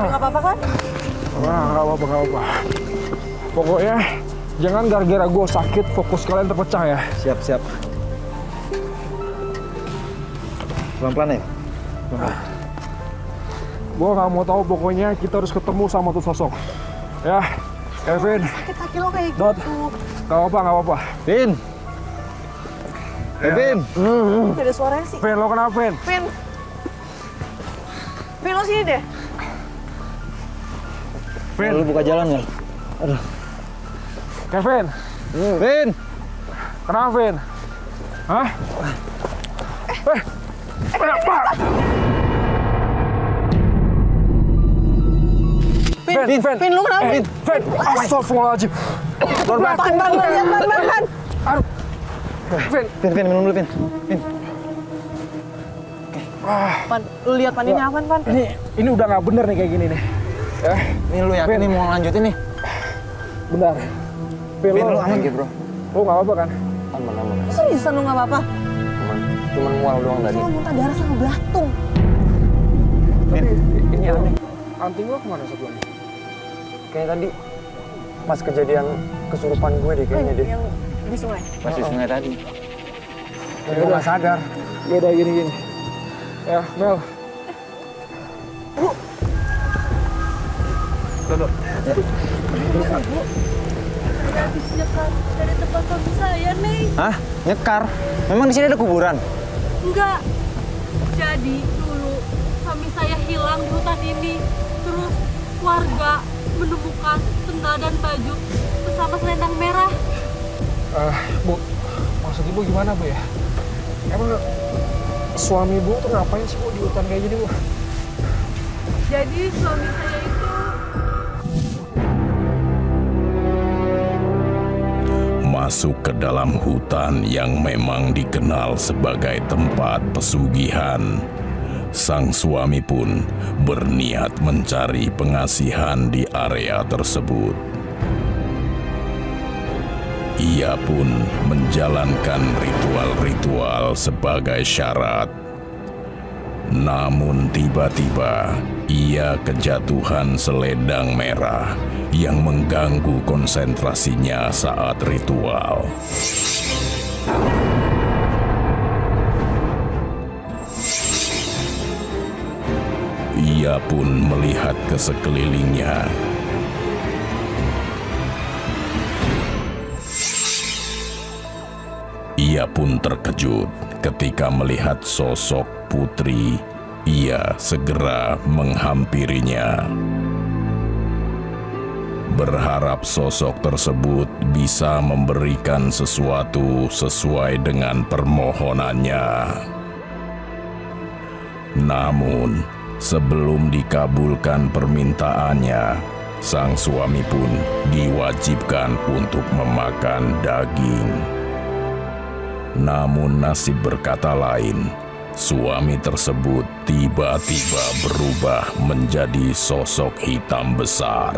Nggak apa-apa kan? Nggak apa-apa. Pokoknya jangan gara-gara gue sakit fokus kalian terpecah ya. Siap. Pelan-pelan ya? Gue nggak mau tahu, pokoknya kita harus ketemu sama tuh sosok. Ya, Kevin. Sakit kaki lo kayak Dot. gitu. Nggak apa-apa. Vin! Vin! Gak ada suaranya sih. Vin, lo kenapa, Vin? Vin. Vin, lo sini deh. Vin. Lu buka jalan ya? Kevin. Vin! Kenapa, Vin? Hah? Kenapa? Vin, lu kenapa? Vin, astagfirullahaladzim. Ban. Aduh. Vin. Vin, minum dulu, Vin. Pan, lu lihat Pan ini apaan, Pan? Ini udah nggak bener nih kayak gini nih. Ya, Ini lu yakin nih mau lanjutin nih? bentar. Vin, lu aman gitu, bro? Lo nggak apa-apa kan? Aman. Seriusan lu nggak apa-apa? Cuman mual doang tadi. Lu muntah darah sama belatung. Tapi ini aneh. Anting lo kemana sebelumnya? Kayaknya tadi pas kejadian kesurupan gue deh kayaknya deh. Yang di sungai. Pas di sungai tadi. Gue nggak sadar. Ya udah gini. Ya, Mel. Duduk. Habis nyekar dari tempat suami saya nih. Hah? Nyekar? Memang di sini ada kuburan? Enggak. Jadi dulu suami saya hilang di hutan ini. Terus warga menemukan sendal dan baju bersama selendang merah. Bu, maksud ibu gimana, Bu ya? Emang suami ibu tuh ngapain sih, Bu, di hutan kayak gini, Bu? Jadi suami saya itu masuk ke dalam hutan yang memang dikenal sebagai tempat pesugihan. Sang suami pun berniat mencari pengasihan di area tersebut. Ia pun menjalankan ritual-ritual sebagai syarat. Namun tiba-tiba ia kejatuhan selendang merah yang mengganggu konsentrasinya saat ritual. Ia pun melihat ke sekelilingnya. Ia pun terkejut ketika melihat sosok putri. Ia segera menghampirinya, berharap sosok tersebut bisa memberikan sesuatu sesuai dengan permohonannya. Namun, sebelum dikabulkan permintaannya, sang suami pun diwajibkan untuk memakan daging. Namun nasib berkata lain. Suami tersebut tiba-tiba berubah menjadi sosok hitam besar,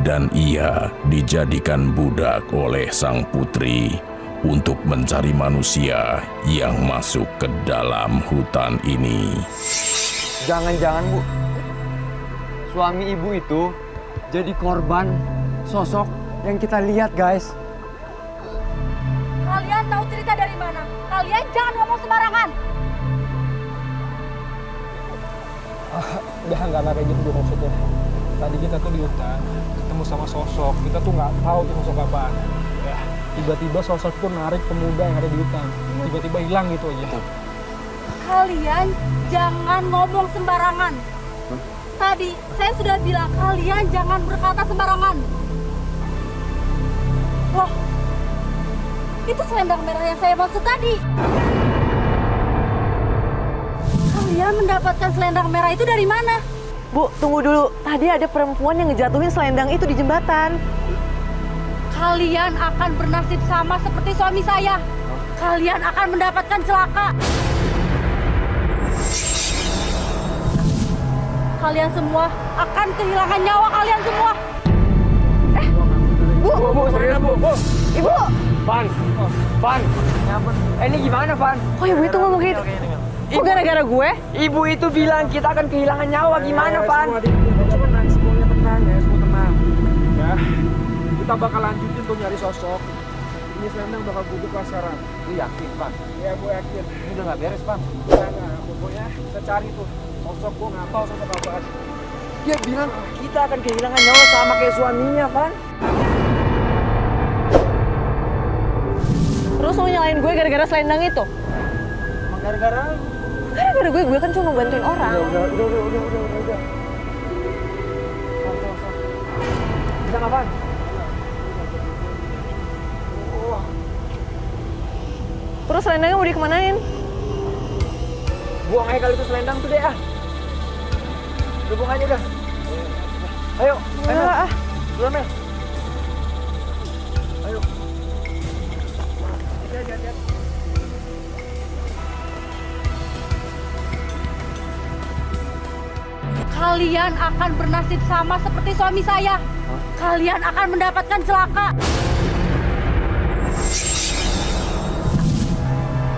dan ia dijadikan budak oleh sang putri untuk mencari manusia yang masuk ke dalam hutan ini. Jangan-jangan, Bu, suami ibu itu jadi korban sosok yang kita lihat, guys. kalian tahu cerita dari mana? Kalian jangan ngomong sembarangan. Udah nggak kayak gitu, Bu, maksudnya. Tadi kita tuh di hutan, ketemu sama sosok. Kita tuh nggak tahu tuh sosok apaan. Ya, tiba-tiba sosok itu narik pemuda yang ada di hutan. Tiba-tiba hilang gitu aja. Kalian jangan ngomong sembarangan. Tadi saya sudah bilang kalian jangan berkata sembarangan. Loh, itu selendang merah yang saya maksud tadi. Kalian mendapatkan selendang merah itu dari mana? Bu, tunggu dulu. Tadi ada perempuan yang ngejatuhin selendang itu di jembatan. Kalian akan bernasib sama seperti suami saya. Kalian akan mendapatkan celaka. Kalian semua akan kehilangan nyawa kalian semua. Bu, serius, Bu. Ibu! Van! Van! Ini gimana, Van? Kok ibu itu ngomong gitu? Kok gara-gara gue? Ibu itu bilang kita akan kehilangan nyawa. Gimana, Van? Semua tenang, semuanya tenang ya, semua tenang. Ya, kita bakal lanjutin tuh nyari sosok. Ini selendang bakal gue buka sekarang. Lu yakin, Van? Ya, gue yakin. Ini udah nggak beres, Van. Nah, pokoknya kita cari tuh sosok, gue nggak tahu sosok apaan. Dia bilang kita akan kehilangan nyawa sama kayak suaminya, Van. Terus lo nyalain gue gara-gara selendang itu? Emang gara-gara Gara-gara gue kan cuma bantuin orang. udah. Bisa nggak, Van? Terus selendangnya mau dikemanain? Buang aja kali itu selendang tuh deh, ah. Udah buang aja udah. Ayo, Enggak ah. duluan, Mel. Ayo. Kalian akan bernasib sama seperti suami saya. Kalian akan mendapatkan celaka.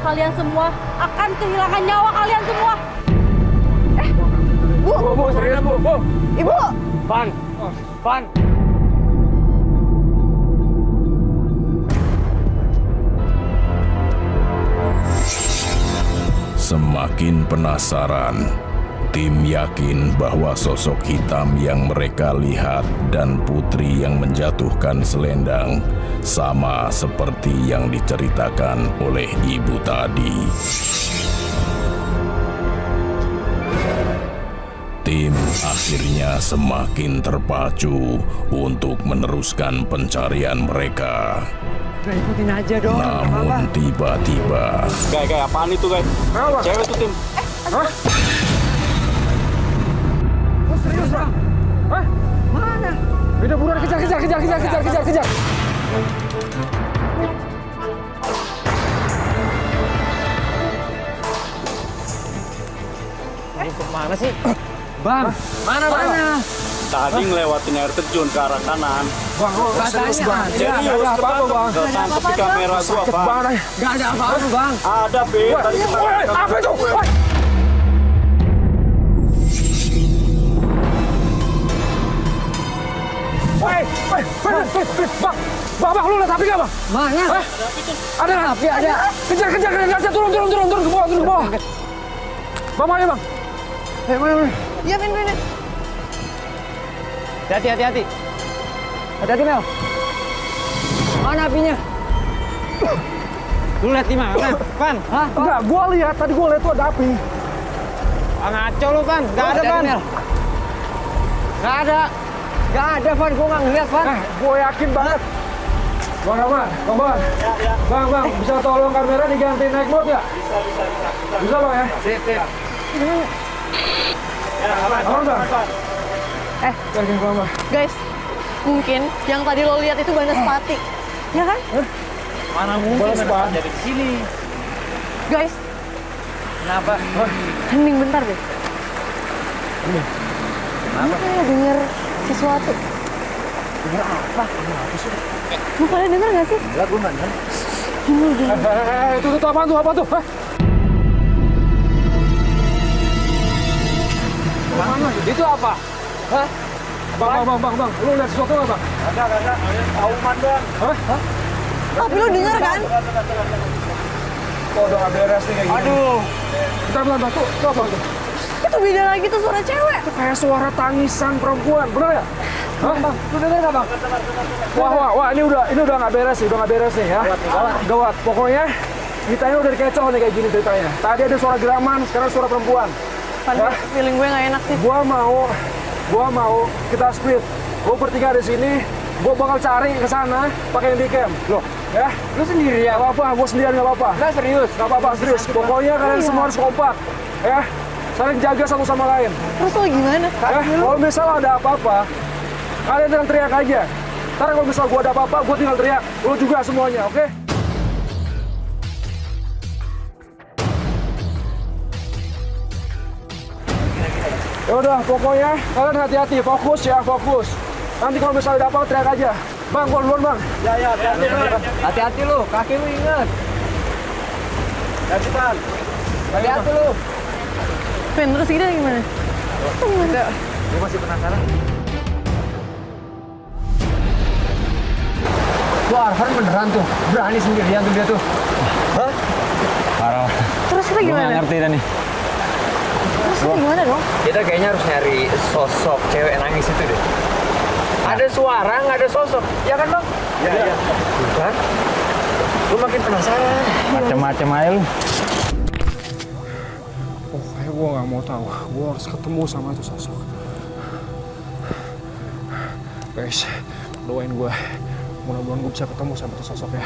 Kalian semua akan kehilangan nyawa kalian semua. Bu, serius, Bu. Ibu! Van. Van. Semakin penasaran, tim yakin bahwa sosok hitam yang mereka lihat dan putri yang menjatuhkan selendang sama seperti yang diceritakan oleh ibu tadi. Tim akhirnya semakin terpacu untuk meneruskan pencarian mereka. Udah ikutin aja dong. Namun tiba-tiba Kayak apaan itu, guys? Cewek tuh, Tim. Oh, serius, Bang? Hah? Mana? Udah buruan, kejar. Ini kemana sih? Bang, mana? Tadi ngelewatin air terjun ke arah kanan. Bang, lo serius, Bang. Serius, Ada apa-apa, Bang? Gak tangkep di kamera gua, Bang. Bang, Gak ada apa-apa, Bang. Ada, Be. Tadi kita... apa itu? Bang, lu lihat api nggak, Bang? Mana? Hah? Ada nggak? Api ada. Kejar, turun ke bawah. Bang, ayo, Bang. Ayo. Iya, Vin. Hati-hati. Hati-hati, Mel. Mana apinya? Lu lihat di mana, Van? Hah? Enggak, gua lihat. Tadi gua lihat tuh ada api. Ngaco lu, Van. Gak ada, Van. Gak ada, Van. Gua nggak ngeliat, Van. Gua yakin banget. Bang Rahman, Bang, bisa tolong kamera diganti naik mode ya? Bisa, Bang ya? Sip. Aman, Bang? Yakin gua, Bang. Guys, mungkin yang tadi lo lihat itu Banaspati. Ya kan? Mana mungkin ada dari sini. Guys, Kenapa? hening bentar deh. Kenapa? Kayak denger sesuatu. Denger apa? Lu kalian denger gak sih? Enggak, gue mana? Itu apaan tuh? Hah? Itu apa? Hah? Bang, lu lihat sesuatu nggak, Bang? Ada. Auman, Bang. Hah? Tapi lu denger kan? Oh, udah nggak beres nih kayak gini. Aduh. Bentar, tuh apa tuh? Itu beda lagi tuh suara cewek. Itu kayak suara tangisan perempuan, bener ya? Hah? Bang, lu denger nggak, Bang? Wah, ini udah nggak beres nih ya. Gawat. Pokoknya kita ini udah dikecoh nih kayak gini ceritanya. Tadi ada suara geraman, sekarang suara perempuan. Pan, feeling gue gak enak sih. Gua mau kita split. Gua bertiga di sini, gua bakal cari ke sana pakai handycam. Loh, ya? Lu sendiri ya? Gak apa-apa, gua sendirian gak apa-apa. Enggak serius. Gak apa-apa, serius. Pokoknya kalian semua harus kompak, ya. Saling jaga satu sama lain. Terus lo gimana? Kalau misalnya ada apa-apa, kalian tinggal teriak aja. Ntar kalau misalnya gua ada apa-apa, gua tinggal teriak. Lu juga semuanya, oke? Ya udah, pokoknya kalian hati-hati, fokus ya, fokus. Nanti kalau misalnya ada apa-apa, teriak aja. Bang, gua duluan, Bang. Ya, hati-hati. Hati-hati lu, kaki lu inget. Hati, Bang. Hati-hati lu. Pen, terus kita gimana? Gue masih penasaran. Tuh Arfan beneran tuh, berani sendirian tuh dia tuh. Hah? Parah. Terus kita Gue gimana? nggak ngerti dah nih. Terus kita gimana dong? Kita kayaknya harus nyari sosok cewek nangis itu deh. Ada suara, nggak ada sosok. Ya kan bang? Iya. Bukan? Gue makin penasaran. Macem-macem aja lu. Pokoknya gue nggak mau tahu. Gue harus ketemu sama itu sosok. Guys, doain gue. Mudah-mudahan gue bisa ketemu sama itu sosok ya.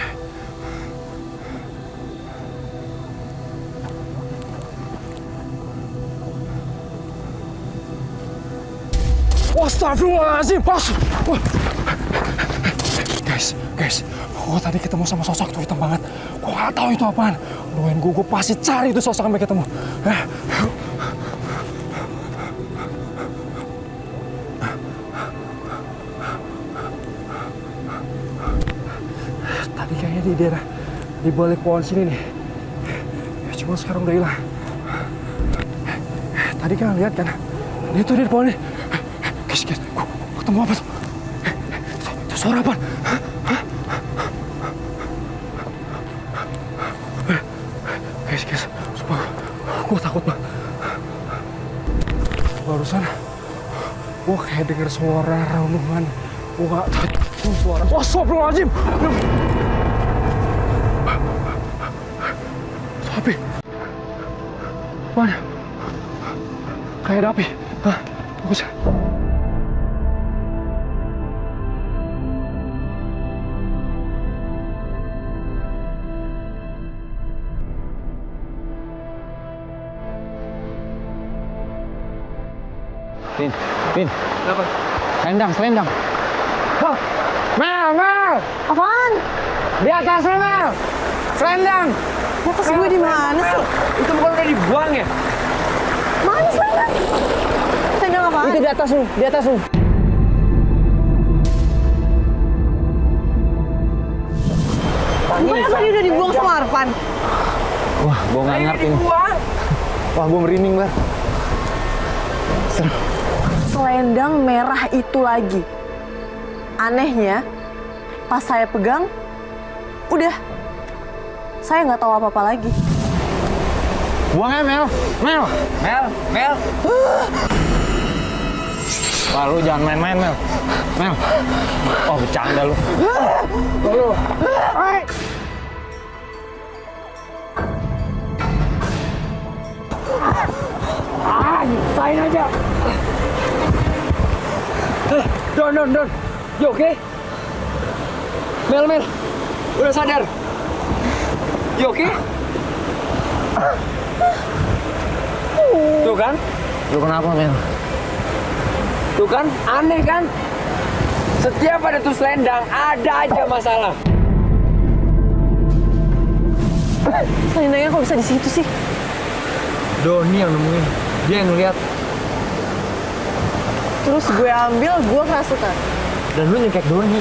Astagfirullahaladzim, pas. Guys, gue tadi ketemu sama sosok itu hitam banget. Gue gak tahu itu apaan. Doain gue pasti cari itu sosok sampai ketemu. Tadi kayaknya di daerah di balik pohon sini nih. Ya, cuma sekarang udah hilang. Tadi kan lihat kan, dia tuh di pohon nih. Guys, gua ketemu apa tuh? Itu suara apa? Guys, sumpah, gua takut banget. Barusan, gua kayak denger suara raungan. Gua gak tahu suara. Astagfirullahaladzim! Api. Mana? Kayak ada api. Hah? Bagus. Pin. Kenapa? Selendang. Wah, Mel! Apaan? Di atas lu, Mel! Selendang! Fokus gue di mana sih? Itu bukan udah dibuang ya? Mana selendang? Selendang apaan? Itu di atas lu. Bukannya tadi udah dibuang sama Arfan? Wah, gua nggak ngerti nih. Wah, gua merinding banget. Selendang merah itu lagi. Anehnya, pas saya pegang, udah. Saya nggak tahu apa-apa lagi. Buang ya, Mel. Wah, lu jangan main-main, Mel. Oh, bercanda lu. Nyiptain aja. Don. You oke? Mel. Udah sadar? You oke? Tuh kan? Lu kenapa, Mel? Tuh kan? Aneh kan? Setiap ada tuh selendang, ada aja masalah. Selendangnya kok bisa di situ sih? Doni yang nemuin. Dia yang ngeliat. Terus gue ambil, gue kerasukan. Dan lu nyekek Doni.